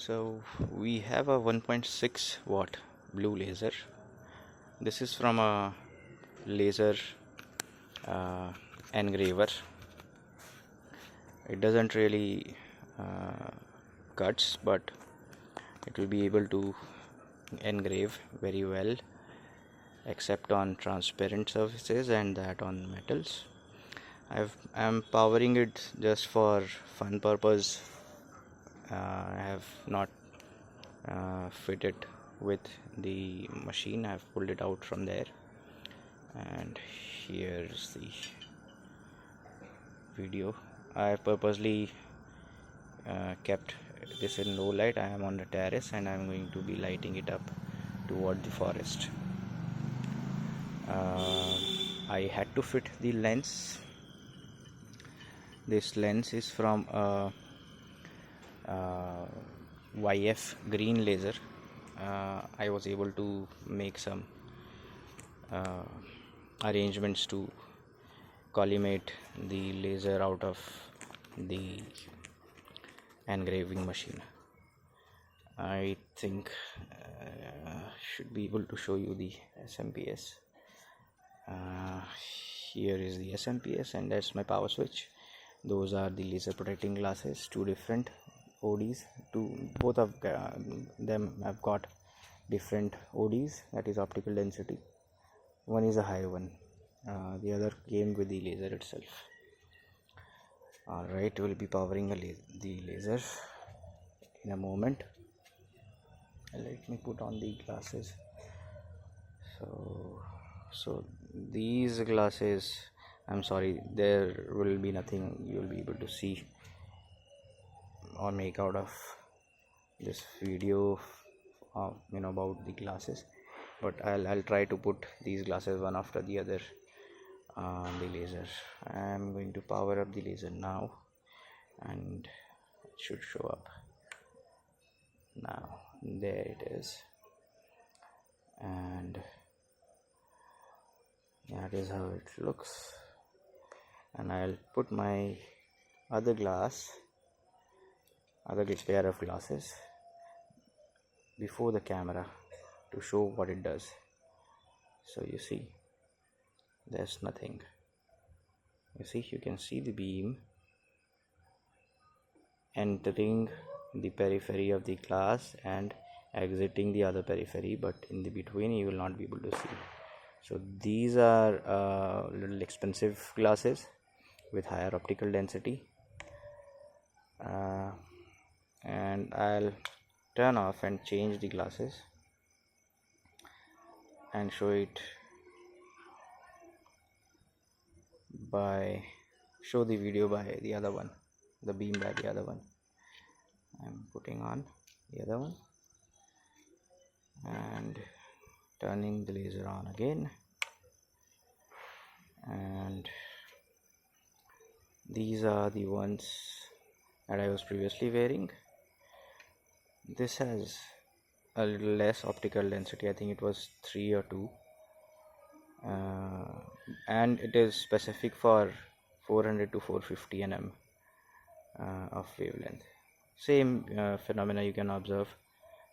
So we have a 1.6 watt blue laser. This is from a laser engraver. It doesn't really cuts, but it will be able to engrave very well, except on transparent surfaces and that on metals. I'm powering it just for fun purpose. I have not fit it with the machine. I've pulled it out from there, and here's the video. I purposely kept this in low light. I am on the terrace and I'm going to be lighting it up toward the forest. I had to fit the lens. This lens is from a YF green laser. I was able to make some arrangements to collimate the laser out of the engraving machine. I think should be able to show you the SMPS. Here is the SMPS, and that's my power switch. Those are the laser protecting glasses, two different ODs. Both of them have got different ODs, that is optical density. One is a high one, the other came with the laser itself. Alright, we'll be powering the laser in a moment. Let me put on the glasses. So these glasses, I'm sorry, there will be nothing you will be able to see or make out of this video about the glasses, but I'll try to put these glasses one after the other on the laser. I'm going to power up the laser now, and it should show up now. There it is, and that is how it looks. And I'll put my other pair of glasses before the camera to show what it does. So you see, there's nothing. You can see the beam entering the periphery of the glass and exiting the other periphery, but in the between you will not be able to see. So these are little expensive glasses with higher optical density, and I'll turn off and change the glasses and show the video by the other one, the beam by the other one. I'm putting on the other one and turning the laser on again, and these are the ones that I was previously wearing. This has a little less optical density. I think it was 3 or 2, and it is specific for 400 to 450 nm of wavelength. Same phenomena you can observe.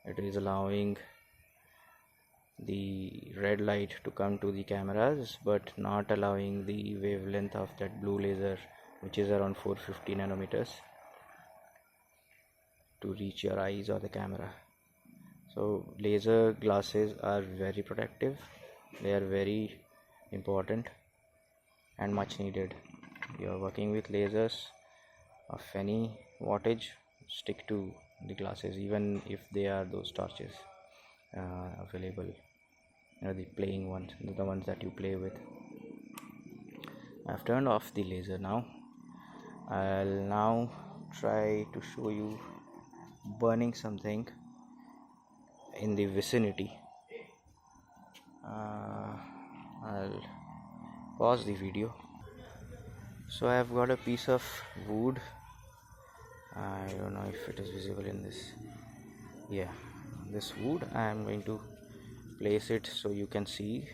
It is allowing the red light to come to the cameras, but not allowing the wavelength of that blue laser, which is around 450 nanometers, to reach your eyes or the camera. So laser glasses are very protective. They are very important and much needed. You are working with lasers of any wattage, stick to the glasses, even if they are those torches available, the playing ones, the ones that you play with. I've turned off the laser now. I'll now try to show you burning something in the vicinity. I'll pause the video. So I have got a piece of wood. I don't know if it is visible in this. Yeah, this wood, I am going to place it so you can see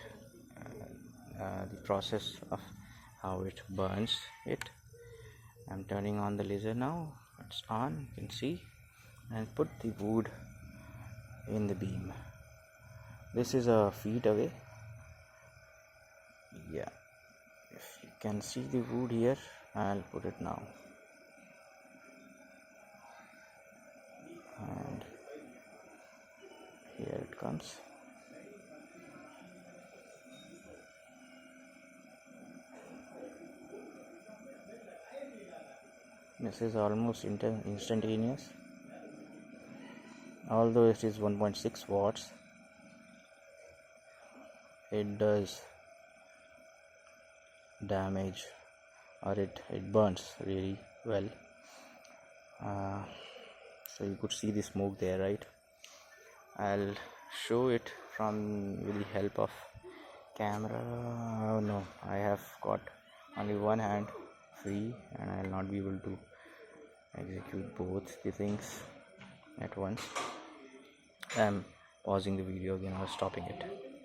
the process of how it burns it. I'm turning on the laser now. It's on. You can see and put the wood in the beam. This is a feet away. Yeah, if you can see the wood here, I'll put it now. And here it comes. This is almost instantaneous. Although it is 1.6 watts, it does damage, or it burns really well. So you could see the smoke there, right? I'll show it with the help of camera. Oh no, I have got only one hand free and I'll not be able to execute both the things at once. I'm pausing the video again or stopping it.